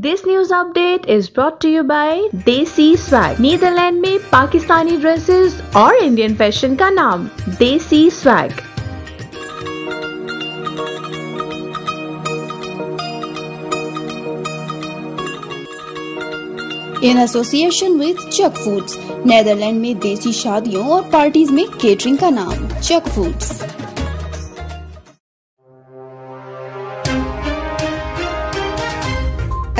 This news update is brought to you by Desi Swag. Netherlands में Pakistani dresses और Indian fashion का नाम Desi Swag. In association with Chak Foods. Netherlands में देसी शादियों और पार्टीज में केटरिंग का नाम चक फूड्स।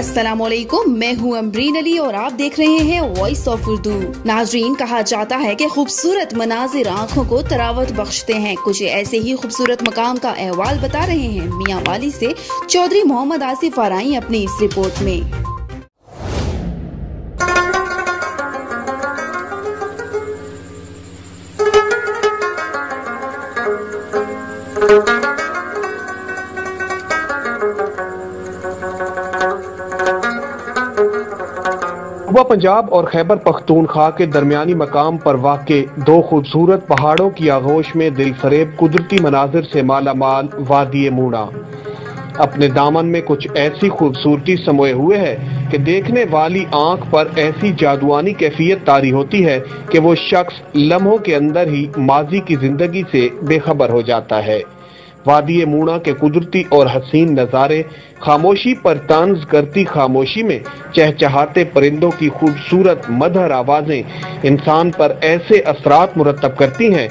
अस्सलामुअलैकुम, मैं हूँ अमरीन अली और आप देख रहे हैं वॉइस ऑफ उर्दू। नाजरीन, कहा जाता है कि खूबसूरत मनाजिर आँखों को तरावत बख्शते हैं। कुछ ऐसे ही खूबसूरत मकाम का अहवाल बता रहे हैं मियाँ वाली से चौधरी मोहम्मद आसिफ फराई अपनी इस रिपोर्ट में। पंजाब और खैबर पख्तूनख्वा के दरमियानी मकाम पर वाक़े दो खूबसूरत पहाड़ों की आगोश में दिलफरेब कुदरती मनाजिर से मालामाल वादी मूणा अपने दामन में कुछ ऐसी खूबसूरती समोए हुए है कि देखने वाली आंख पर ऐसी जादुआनी कैफियत तारी होती है कि वो शख्स लम्हों के अंदर ही माजी की जिंदगी से बेखबर हो जाता है। वादी मूणा के कुदरती और हसीन नज़ारे, खामोशी पर तंज करती खामोशी में चहचहाते परिंदों की खूबसूरत मधुर आवाजें इंसान पर ऐसे असरात मुरतब करती हैं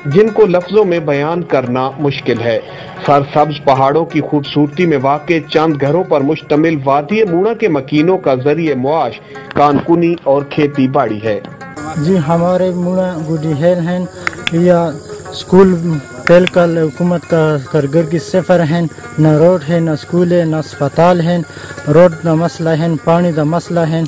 जिनको लफ्जों में बयान करना मुश्किल है। सरसब्ज पहाड़ों की खूबसूरती में वाक़े चंद घरों पर मुश्तमिल वादी मूणा के मकीनों का जरिए मुआश कानकुनी और खेती बाड़ी है। जी, हमारे मूणा गुडीहेल हैं या स्कूल पहल कल हुकूमत का करगर की सफ़र हैं, न रोड है, न स्कूल है, न अस्पताल हैं। रोड का मसला है, पानी का मसला है,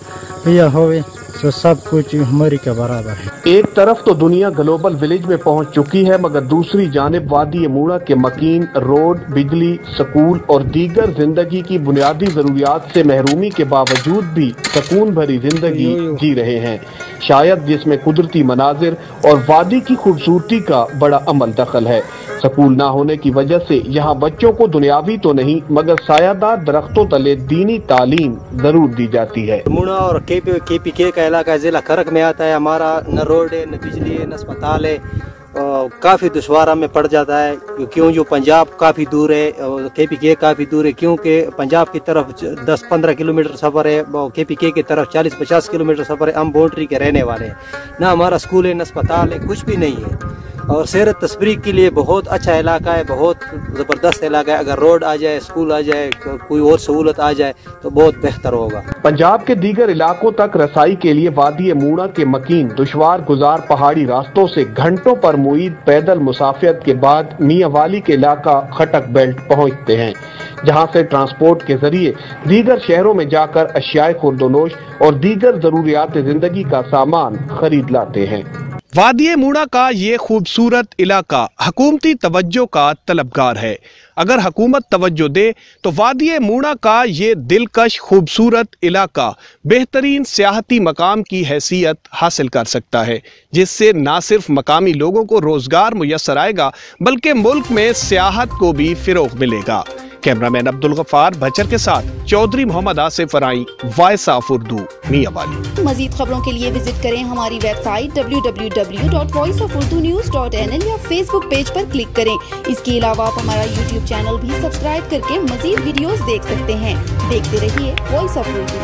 या होवे तो सब कुछ हमारी के बराबर है। एक तरफ तो दुनिया ग्लोबल विलेज में पहुंच चुकी है, मगर दूसरी जानिब वादी मूणा के मकीन रोड, बिजली, स्कूल और दीगर जिंदगी की बुनियादी जरूरियात से महरूमी के बावजूद भी सुकून भरी जिंदगी जी रहे हैं। शायद जिसमें कुदरती मनाजिर और वादी की खूबसूरती का बड़ा अमल दखल है। स्कूल ना होने की वजह से यहाँ बच्चों को दुनियावी तो नहीं मगर सायादार दरख्तों तले दीनी तालीम जरूर दी जाती है। मूणा और KPK का इलाका जिला खरक में आता है। हमारा न रोड है, न बिजली है, न अस्पताल है। काफ़ी दुश्वार में पड़ जाता है क्यों जो पंजाब काफ़ी दूर है और KPK काफ़ी दूर है, क्योंकि पंजाब की तरफ 10-15 किलोमीटर सफ़र है, KPK की तरफ 40-50 किलोमीटर सफ़र है। हम बाउंड्री के रहने वाले हैं। ना हमारा स्कूल है, न अस्पताल है, कुछ भी नहीं है। और सैर तस्फरी के लिए बहुत अच्छा इलाका है, बहुत ज़बरदस्त इलाका है। अगर रोड आ जाए, स्कूल आ जाए, कोई और सहूलत आ जाए तो बहुत बेहतर होगा। पंजाब के दीगर इलाकों तक रसाई के लिए वादी मूणा के मकीन दुश्वार गुजार पहाड़ी रास्तों से घंटों पर मुईद पैदल मुसाफियत के बाद मियाँ वाली के इलाका खटक बेल्ट पहुँचते हैं, जहाँ से ट्रांसपोर्ट के जरिए दीगर शहरों में जाकर अशियाए खुर्दोनोश और दीगर जरूरियात जिंदगी का सामान खरीद लाते हैं। वादी मूणा का ये खूबसूरत इलाका हुकूमती तवज्जो का तलबगार है। अगर हुकूमत तवज्जो दे तो वादी मूणा का ये दिलकश खूबसूरत इलाका बेहतरीन सियाहती मकाम की हैसियत हासिल कर सकता है, जिससे ना सिर्फ मकामी लोगों को रोजगार मुयस्सर आएगा बल्कि मुल्क में सियाहत को भी फिरोग मिलेगा। कैमरामैन अब्दुल गफ्फार भचर के साथ Chaudhry Mohammad Asif Farai, voice of Urdu, Mianwali. मजीद खबरों के लिए विजिट करें हमारी वेबसाइट www.voiceofurdunews.nl या फेसबुक पेज पर क्लिक करें। इसके अलावा आप हमारा यूट्यूब चैनल भी सब्सक्राइब करके मजीद वीडियोस देख सकते हैं। देखते रहिए वॉइस ऑफ उर्दू।